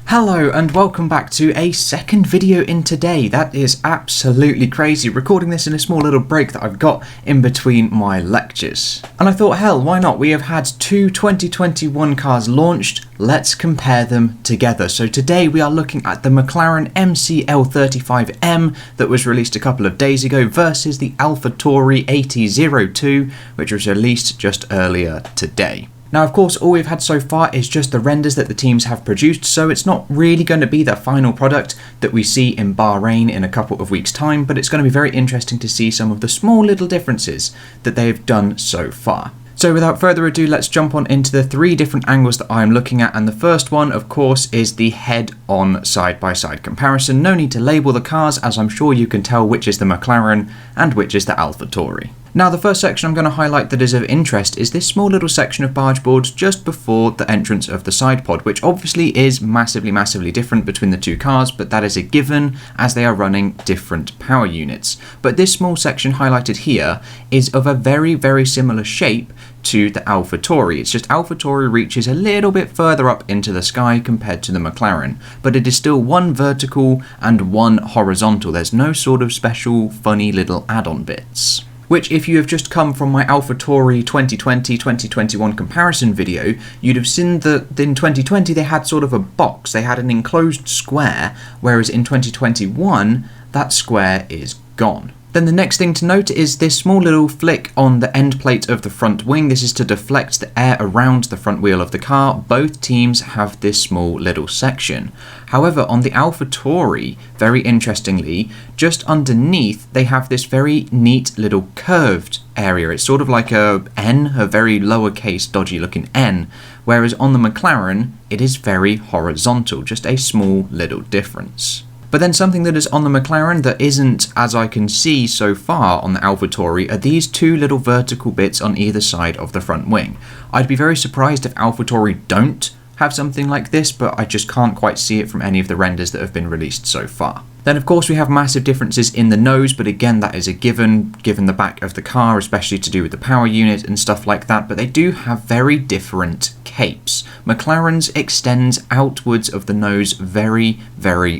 Hello and welcome back to a second video in today. That is absolutely crazy, recording this in a small little break that I've got in between my lectures. And I thought, hell, why not? We have had two 2021 cars launched, let's compare them together. So today we are looking at the McLaren MCL35M that was released a couple of days ago versus the Tauri AT02, which was released just earlier today. Now, of course, all we've had so far is just the renders that the teams have produced, so it's not really going to be the final product that we see in Bahrain in a couple of weeks' time, but it's going to be very interesting to see some of the small little differences that they've done so far. So without further ado, let's jump on into the three different angles that I'm looking at, and the first one, of course, is the head-on side-by-side comparison. No need to label the cars, as I'm sure you can tell which is the McLaren and which is the Tauri. Now, the first section I'm going to highlight that is of interest is this small little section of barge boards just before the entrance of the side pod, which obviously is massively different between the two cars, but that is a given as they are running different power units. But this small section highlighted here is of a very similar shape to the Tauri. It's just Tauri reaches a little bit further up into the sky compared to the McLaren, but it is still one vertical and one horizontal. There's no sort of special funny little add-on bits. Which, if you have just come from my Tauri 2020-2021 comparison video, you'd have seen that in 2020 they had sort of a box, they had an enclosed square, whereas in 2021 that square is gone. Then the next thing to note is this small little flick on the end plate of the front wing. This is to deflect the air around the front wheel of the car. Both teams have this small little section. However, on the Tauri, very interestingly, just underneath they have this very neat little curved area. It's sort of like a N, a very lowercase dodgy looking N, whereas on the McLaren it is very horizontal, just a small little difference. But then something that is on the McLaren that isn't, as I can see so far on the Tauri, are these two little vertical bits on either side of the front wing. I'd be very surprised if Tauri don't have something like this, but I just can't quite see it from any of the renders that have been released so far. Then of course we have massive differences in the nose, but again that is a given the back of the car, especially to do with the power unit and stuff like that, but they do have very different capes. McLaren's extends outwards of the nose very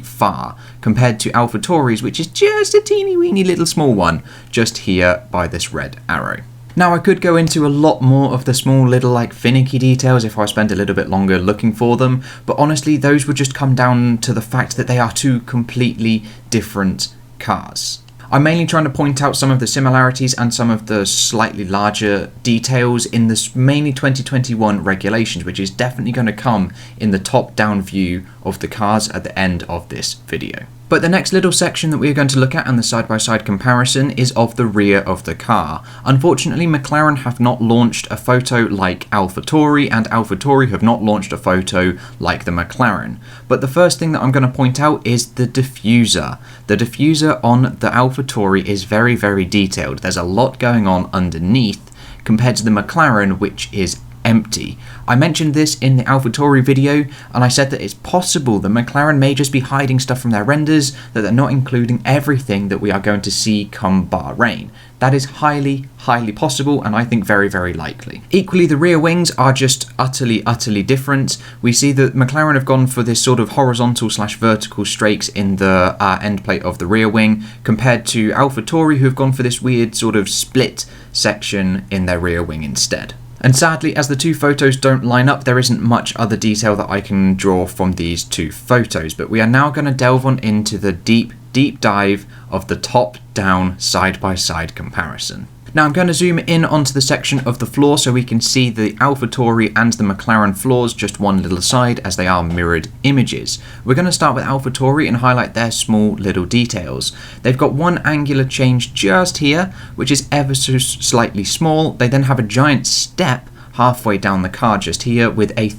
far, compared to Tauri's, which is just a teeny weeny little small one, just here by this red arrow. Now, I could go into a lot more of the small little finicky details if I spent a little bit longer looking for them, but honestly those would just come down to the fact that they are two completely different cars. I'm mainly trying to point out some of the similarities and some of the slightly larger details in this mainly 2021 regulations, which is definitely going to come in the top-down view of the cars at the end of this video. But the next little section that we are going to look at and the side-by-side comparison is of the rear of the car. Unfortunately, McLaren have not launched a photo like Tauri, and Tauri have not launched a photo like the McLaren. But the first thing that I'm going to point out is the diffuser. The diffuser on the Tauri is very detailed. There's a lot going on underneath compared to the McLaren, which is empty. I mentioned this in the Tauri video, and I said that it's possible the McLaren may just be hiding stuff from their renders, that they're not including everything that we are going to see come Bahrain. That is highly possible, and I think very likely. Equally, the rear wings are just utterly different. We see that McLaren have gone for this sort of horizontal / vertical strakes in the end plate of the rear wing, compared to Tauri, who have gone for this weird sort of split section in their rear wing instead. And sadly, as the two photos don't line up, there isn't much other detail that I can draw from these two photos, but we are now going to delve on into the deep dive of the top-down side-by-side comparison. Now I'm going to zoom in onto the section of the floor so we can see the Tauri and the McLaren floors just one little side, as they are mirrored images. We're going to start with Tauri and highlight their small little details. They've got one angular change just here, which is ever so slightly small. They then have a giant step halfway down the car just here, with a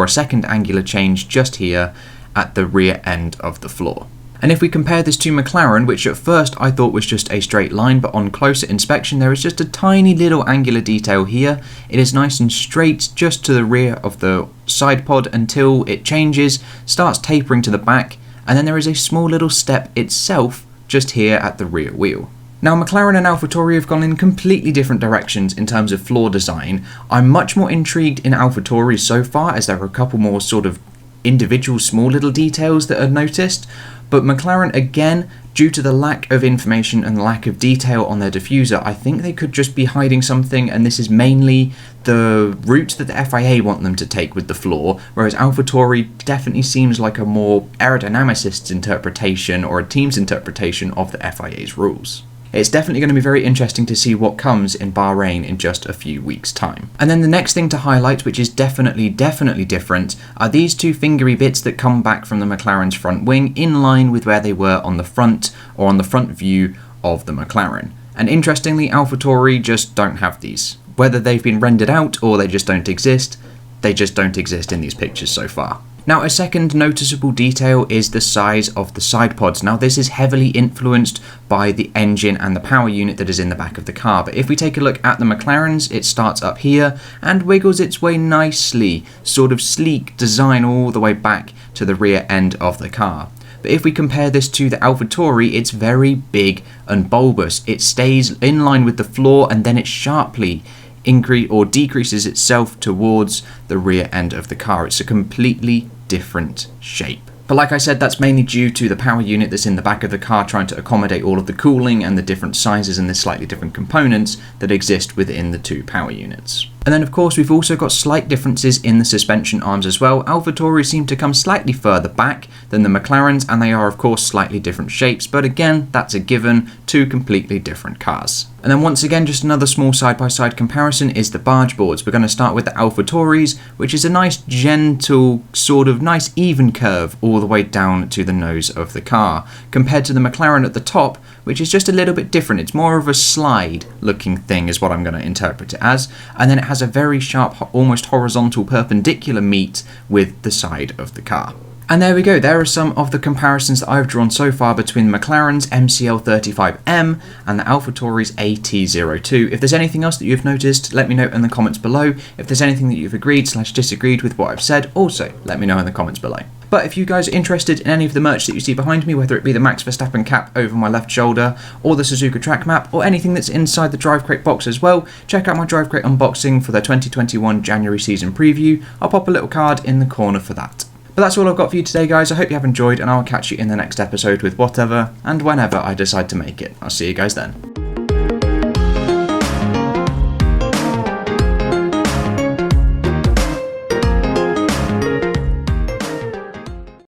second angular change just here at the rear end of the floor. And if we compare this to McLaren, which at first I thought was just a straight line, but on closer inspection there is just a tiny little angular detail here. It is nice and straight just to the rear of the side pod until it changes, starts tapering to the back, and then there is a small little step itself just here at the rear wheel. Now, McLaren and Tauri have gone in completely different directions in terms of floor design. I'm much more intrigued in Tauri so far, as there are a couple more sort of individual small little details that are noticed, but McLaren, again, due to the lack of information and lack of detail on their diffuser, I think they could just be hiding something, and this is mainly the route that the FIA want them to take with the floor, whereas AlphaTauri definitely seems like a more aerodynamicist's interpretation or a team's interpretation of the FIA's rules. It's definitely going to be very interesting to see what comes in Bahrain in just a few weeks' time. And then the next thing to highlight, which is definitely different, are these two fingery bits that come back from the McLaren's front wing in line with where they were on the front or on the front view of the McLaren. And interestingly, AlphaTauri just don't have these. Whether they've been rendered out or they just don't exist, they just don't exist in these pictures so far. Now, a second noticeable detail is the size of the side pods. Now, this is heavily influenced by the engine and the power unit that is in the back of the car. But if we take a look at the McLaren's, it starts up here and wiggles its way nicely, sort of sleek design all the way back to the rear end of the car. But if we compare this to the AlphaTauri, it's very big and bulbous. It stays in line with the floor and then it sharply increase or decreases itself towards the rear end of the car. It's a completely different shape. But like I said, that's mainly due to the power unit that's in the back of the car trying to accommodate all of the cooling and the different sizes and the slightly different components that exist within the two power units. And then of course we've also got slight differences in the suspension arms as well. AlphaTauri seem to come slightly further back than the McLaren's, and they are of course slightly different shapes, but again, that's a given, two completely different cars. And then once again, just another small side-by-side comparison is the barge boards. We're going to start with the AlphaTauri's, which is a nice gentle, sort of nice even curve all the way down to the nose of the car, compared to the McLaren at the top, which is just a little bit different. It's more of a slide looking thing is what I'm going to interpret it as, and then it has a very sharp, almost horizontal perpendicular meet with the side of the car. And there we go, there are some of the comparisons that I've drawn so far between McLaren's MCL35M and the AlphaTauri's AT02. If there's anything else that you've noticed, let me know in the comments below. If there's anything that you've agreed/disagreed with what I've said, also let me know in the comments below. But if you guys are interested in any of the merch that you see behind me, whether it be the Max Verstappen cap over my left shoulder, or the Suzuka track map, or anything that's inside the Drive Crate box as well, check out my Drive Crate unboxing for the 2021 January season preview. I'll pop a little card in the corner for that. But that's all I've got for you today, guys. I hope you have enjoyed, and I'll catch you in the next episode with whatever and whenever I decide to make it. I'll see you guys then.